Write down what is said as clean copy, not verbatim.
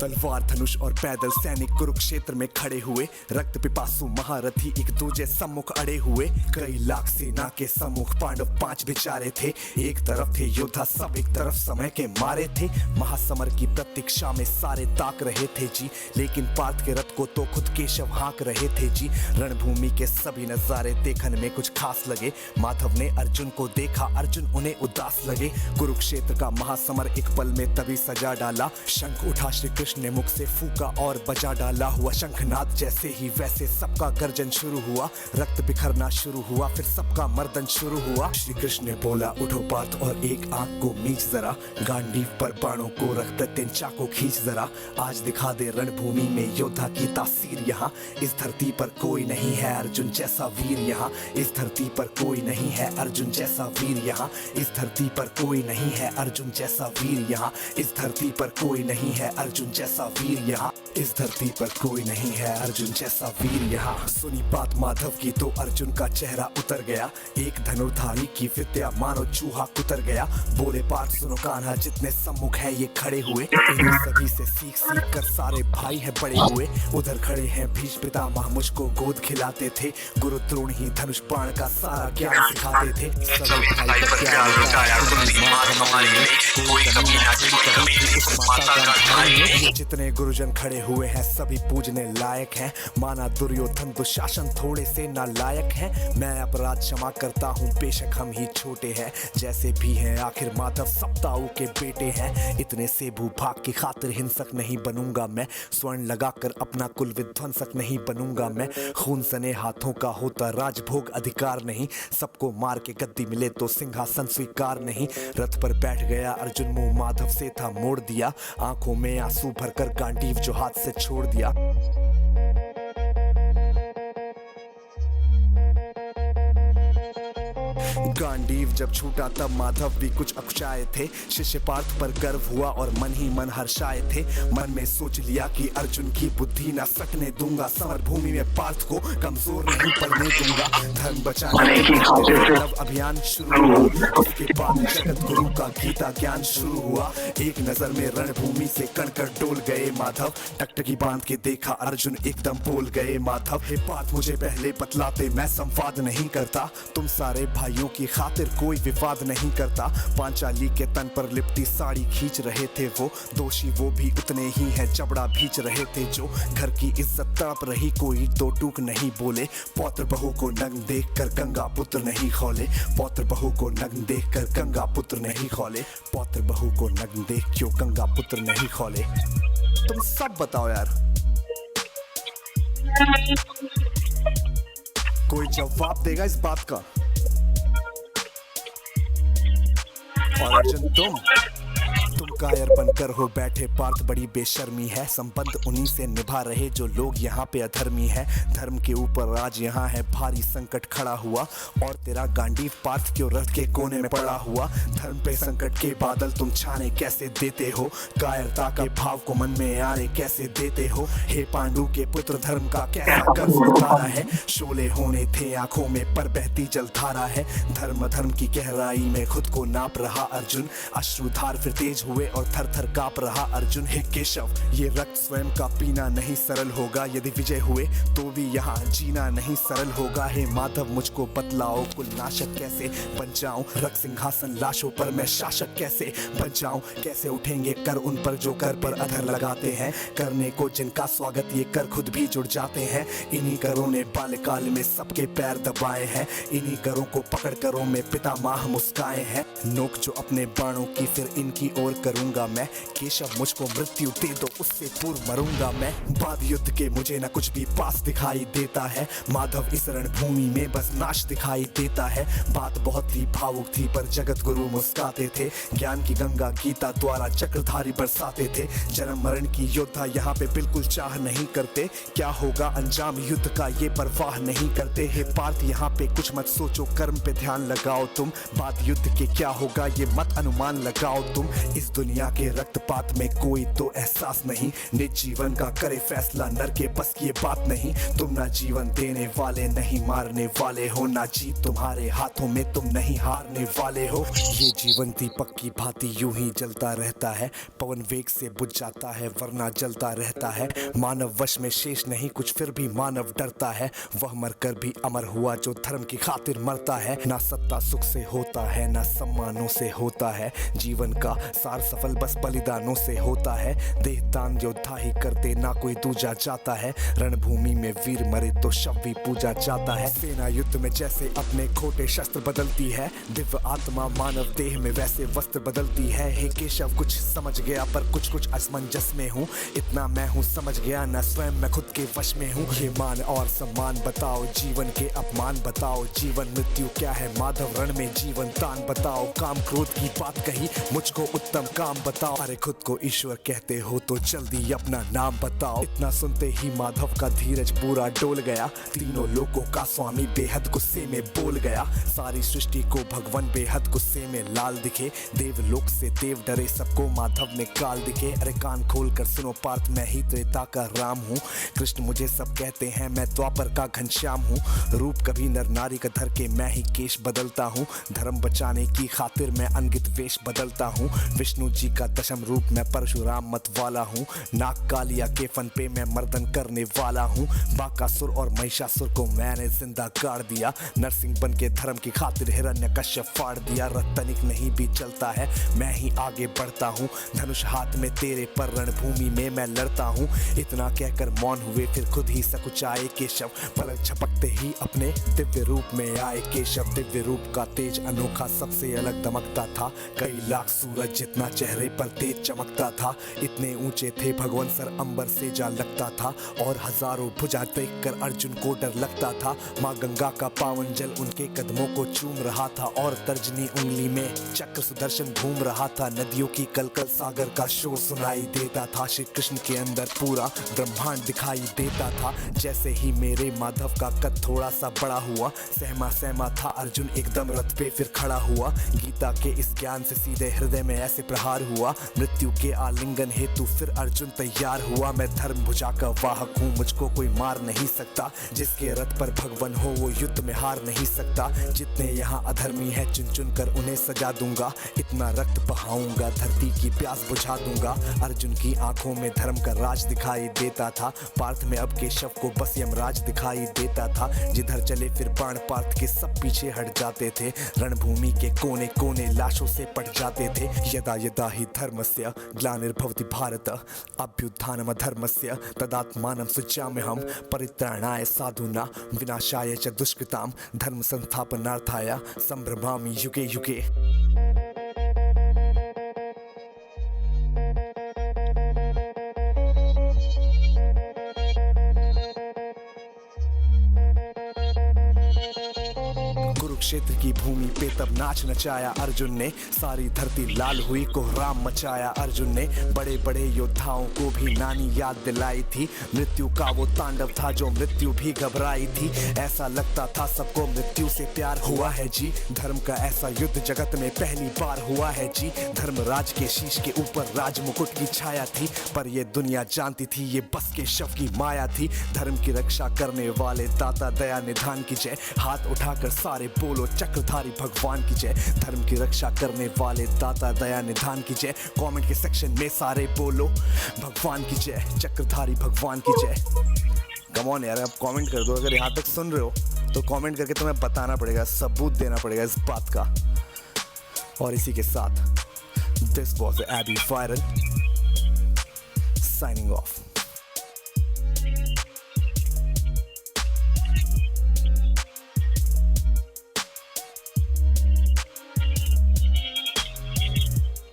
तलवार धनुष और पैदल सैनिक कुरुक्षेत्र में खड़े हुए, रक्त पिपासु महारथी एक दूजे सम्मुख अड़े हुए। कई लाख सेना के सम्मुख पांडव 5 बेचारे थे। एक तरफ थे योद्धा सब, एक तरफ समय के मारे थे। महासमर की प्रतीक्षा में सारे ताक रहे थे जी, लेकिन पार्थ के रथ को तो खुद केशव हाँक रहे थे जी। रणभूमि के सभी नजारे देखने में कुछ खास लगे। माधव ने अर्जुन को देखा, अर्जुन उन्हें उदास लगे। कुरुक्षेत्र का महासमर एक पल में तभी सजा डाला। शंख उठा श्री कृष्ण ने मुख से फूका और बजा डाला। हुआ शंखनाद जैसे ही वैसे सबका गर्जन शुरू हुआ। रक्त बिखरना शुरू हुआ, फिर सबका मर्दन शुरू हुआ। श्री कृष्ण ने बोला उठो पार्थ और एक आंख को मीच जरा, गांडीव पर बाणों को रख प्रत्येक चाको खींच जरा। आज दिखा दे रणभूमि में योद्धा की तासीर यहाँ। इस धरती पर कोई नहीं है अर्जुन जैसा वीर यहाँ। इस धरती पर कोई नहीं है अर्जुन जैसा वीर यहाँ। इस धरती पर कोई नहीं है अर्जुन जैसा वीर यहाँ। इस धरती पर कोई नहीं है अर्जुन जैसा वीर यहाँ। इस धरती पर कोई नहीं है अर्जुन जैसा वीर यहाँ। सुनी बात माधव की तो अर्जुन का चेहरा उतर गया। एक धनुर्धारी की विद्या मानो चूहा कुतर गया। बोले पार्थ सुनो कान्हा, जितने सम्मुख है ये खड़े हुए, इन्हीं सभी से सीख सीख कर सारे भाई है बड़े हुए। उधर खड़े हैं भीष्म पितामह, मुझको गोद खिलाते थे। गुरु द्रोण ही धनुष बाण का सारा ज्ञान सिखाते थे। सभी भाई का प्यार लुटाया कोई कमी ना छोड़ी उस माता का धारण। जितने गुरुजन खड़े हुए हैं सभी पूजने लायक हैं। माना दुर्योधन दुशासन थोड़े से नालायक हैं। मैं अपराध क्षमा करता हूँ बेशक हम ही छोटे हैं। जैसे भी हैं आखिर माधव सब ताऊ के बेटे हैं। इतने से भूभाग की खातिर हिंसक नहीं बनूंगा मैं। स्वर्ण लगाकर अपना कुल विध्वंसक नहीं बनूंगा मैं। खून सने हाथों का होता राजभोग अधिकार नहीं। सबको मार के गद्दी मिले तो सिंहासन स्वीकार नहीं। रथ पर बैठ गया अर्जुन, मुंह माधव से था मोड़ दिया। आंखों में आंसू भरकर गांडीव जो हाथ से छोड़ दिया। गांडीव जब छूटा तब माधव भी कुछ अकुचाए थे। शिष्य पार्थ पर गर्व हुआ और मन ही मन हर्षाए थे। मन में सोच लिया कि अर्जुन की बुद्धि न सकने दूंगा। समर भूमि में पार्थ को कमजोर नहीं पड़ने दूंगा। धर्म बचाने के अभियान शुरू हुआ। उसके बाद जगत गुरु का गीता ज्ञान शुरू हुआ। एक नजर में रणभूमि से कणकण डोल गए माधव। टकटकी बांध के देखा अर्जुन एकदम बोल गए माधव। हे पार्थ मुझे पहले बतलाते, मैं संवाद नहीं करता। तुम सारे भाइयों की खातिर कोई विवाद नहीं करता। पांचाली के तन पर लिपटी साड़ी खींच रहे थे वो। दोषी वो भी उतने ही हैं, चबड़ा भींच रहे थे जो। घर की इज्जत तड़प रही, कोई दो टूक नहीं बोले। पौत्र बहू को नग्न देख कर गंगा पुत्र नहीं खौले। पौत्र बहू को नग्न देख कर गंगा पुत्र नहीं खौले। पौत्र बहू को नग्न देख क्यों गंगा पुत्र नहीं खौले। तुम सब बताओ यार, कोई जवाब देगा इस बात का? और अर्जुन तुम कायर बनकर हो बैठे पार्थ, बड़ी बेशर्मी है। संबंध उन्हीं से निभा रहे जो लोग यहाँ पे अधर्मी है। धर्म के ऊपर आज यहाँ है भारी संकट खड़ा हुआ। और तेरा गांडीव पार्थ क्यों रथ के कोने में पड़ा हुआ। धर्म पे संकट के बादल तुम छाने कैसे देते हो। कायरता के भाव को मन में आने कैसे देते हो। हे पांडु के पुत्र धर्म का कैसा कर्ज उतारा है। शोले होने थे आंखों में पर बहती जलधारा है। धर्म धर्म की गहराई में खुद को नाप रहा अर्जुन। अश्रुधार फिर तेज हुए और थर थर कांप रहा अर्जुन। हे केशव ये रक्त स्वयं का पीना नहीं सरल होगा। यदि विजय हुए तो भी यहाँ जीना नहीं सरल होगा। हे माधव मुझको बतलाओ कुल नाशक कैसे बन जाऊं। रक्त सिंहासन लाशों पर मैं शासक कैसे बन जाऊं। कैसे उठेंगे कर उन पर जो कर पर अधर लगाते हैं। करने को जिनका स्वागत ये कर खुद भी जुड़ जाते हैं। इन्हीं करों ने बाल्यकाल में सबके पैर दबाए हैं। इन्हीं करों को पकड़ करों में पितामह मुस्काए हैं। नोक जो अपने बाणों की फिर इनकी ओर करूंगा मैं। केशव मुझको मृत्यु दे दो उससे पूर्व मरूंगा मैं। बाद युद्ध के मुझे न कुछ भी पास दिखाई देता है। माधव इस रणभूमि में बस नाश दिखाई देता है। बात बहुत ही भावुक थी पर जगत गुरु मुस्काते थे। ज्ञान की गंगा गीता द्वारा चक्रधारी बरसाते थे। जन्म मरण की योद्धा यहाँ पे बिल्कुल चाह नहीं करते। क्या होगा अंजाम युद्ध का ये परवाह नहीं करते। हे पार्थ यहाँ पे कुछ मत सोचो, कर्म पे ध्यान लगाओ तुम। बाद युद्ध के क्या होगा ये मत अनुमान लगाओ तुम। इस दुनिया के रक्तपात में कोई तो एहसास नहीं, निज जीवन का करे फैसला नर के बस की ये बात नहीं। तुम ना जीवन देने वाले नहीं मारने वाले हो, ना जीत तुम्हारे हाथों में तुम नहीं हारने वाले हो। ये जीवन दीपक की भांति यूं ही जलता रहता है, पवन वेग से बुझ जाता है वरना जलता रहता है। मानव वश में शेष नहीं कुछ फिर भी मानव डरता है, वह मरकर भी अमर हुआ जो धर्म की खातिर मरता है। ना सत्ता सुख से होता है ना सम्मानों से होता है, जीवन का सार सफल बस बलिदानों से होता है। देह दान योद्धा ही करते ना कोई दूजा जाता है, रणभूमि में वीर मरे तो शव भी पूजा जाता है। सेना युद्ध में जैसे अपने खोटे शस्त्र बदलती है, दिव्य आत्मा मानव देह में वैसे वस्त्र बदलती है। हे केशव कुछ समझ गया पर कुछ कुछ असमंजस में हूँ, इतना मैं हूँ समझ गया ना स्वयं मैं खुद के वश में हूँ। ये मान और सम्मान बताओ, जीवन के अपमान बताओ, जीवन मृत्यु क्या है माधव रण में जीवन तान बताओ। काम क्रोध की बात कही मुझको उत्तम काम बताओ, अरे खुद को ईश्वर कहते हो तो जल्दी अपना नाम बताओ। इतना सुनते ही माधव का धीरज पूरा डोल गया, तीनों लोगों का स्वामी बेहद गुस्से में बोल गया। सारी सृष्टि को भगवान बेहद गुस्से में लाल दिखे, देवलोक से देव डरे सबको माधव में काल दिखे। अरे कान खोल कर सुनो पार्थ मैं ही त्रेता का राम हूँ, कृष्ण मुझे सब कहते हैं मैं द्वापर का घनश्याम हूँ। रूप कभी नर नारी का धर के मैं ही केश बदलता हूँ, धर्म बचाने की खातिर मैं अनगित वेश बदलता हूँ। विष्णु जी का दशम रूप मैं परशुराम मत वाला हूँ, नाग कालिया के फन पे मैं मर्दन करने वाला हूँ। बाकासुर और महिषासुर को मैंने जिंदा गाड़ दिया, नरसिंह बन के धर्म की खातिर हिरण्यकश्यप फाड़ दिया। रतनिक नहीं भी चलता है मैं ही आगे बढ़ता हूँ, धनुष हाथ में तेरे पर रणभूमि में मैं लड़ता हूँ। इतना कहकर मौन हुए फिर खुद ही सकुचाए केशव, पलक झपकते ही अपने दिव्य रूप में आए केशव। दिव्य रूप का तेज अनोखा सबसे अलग दमकता था, कई लाख सूरज जितना चेहरे पर तेज चमकता था। इतने ऊंचे थे भगवान सर अंबर से जा लगता था, और हजारों भुजा देखकर अर्जुन को डर लगता था। माँ गंगा का पावन जल उनके कदमों को चूम रहा था, और तर्जनी उंगली में चक्र सुदर्शन घूम रहा था। नदियों की कलकल सागर का शोर सुनाई देता था, श्री कृष्ण के अंदर पूरा ब्रह्मांड दिखाई देता था। जैसे ही मेरे माधव का कद थोड़ा सा बड़ा हुआ, सहमा सहमा था अर्जुन एकदम रथ पे फिर खड़ा हुआ। गीता के इस ज्ञान से सीधे हृदय में ऐसे प्रहार हुआ, मृत्यु के आलिंगन हेतु फिर अर्जुन तैयार हुआ। मैं धर्म भुजा का वाहक हूँ, मुझको कोई मार नहीं सकता, जिसके रथ पर भगवान हो वो युद्ध में हार नहीं सकता। जितने यहाँ अधर्मी है चुन चुन कर उन्हें सजा दूंगा, इतना रक्त बहाऊंगा धरती की प्यास बुझा दूंगा। अर्जुन की आंखों में धर्म का राज दिखाई देता था, पार्थ में अब केशव को बस यमराज दिखाई देता था। जिधर चले फिर बाण पार्थ के सब पीछे हट जाते थे, रणभूमि के कोने कोने लाशों से पट जाते थे। यदा यदा ही धर्मस्य ग्लानिर्भवति भारत, अभ्युत्थानम् अधर्मस्य तदात्मानं सृजाम्यहम्, परित्राणाय साधूनां विनाशाय च दुष्कृतां, धर्म संस्थापनार्थाय संभ्रमामि युगे युगे। कुरुक्षेत्र की भूमि पे तब नाच नचाया अर्जुन ने, सारी धरती लाल हुई कोहराम मचाया अर्जुन ने। बड़े बड़े योद्धाओं को भी नानी याद दिलाई थी, मृत्यु का वो तांडव था जो मृत्यु भी घबराई थी। ऐसा लगता था सबको मृत्यु से प्यार हुआ है जी, धर्म का ऐसा युद्ध जगत में पहली बार हुआ है जी। धर्मराज के शीश के ऊपर राज मुकुट की छाया थी, पर ये दुनिया जानती थी ये बस के शव की माया थी। धर्म की रक्षा करने वाले दाता दया निधान की जय, हाथ उठाकर सारे बोलो चक्रधारी भगवान की जय। धर्म की रक्षा करने वाले दाता दया निधान की जय, कमेंट के सेक्शन में सारे बोलो भगवान की जय, चक्रधारी भगवान की जय। कम ऑन यार, अब कमेंट कर दो, अगर यहाँ तक सुन रहे हो तो कमेंट करके तुम्हें बताना पड़ेगा, सबूत देना पड़ेगा इस बात का। और इसी के साथ this was AB viral signing of.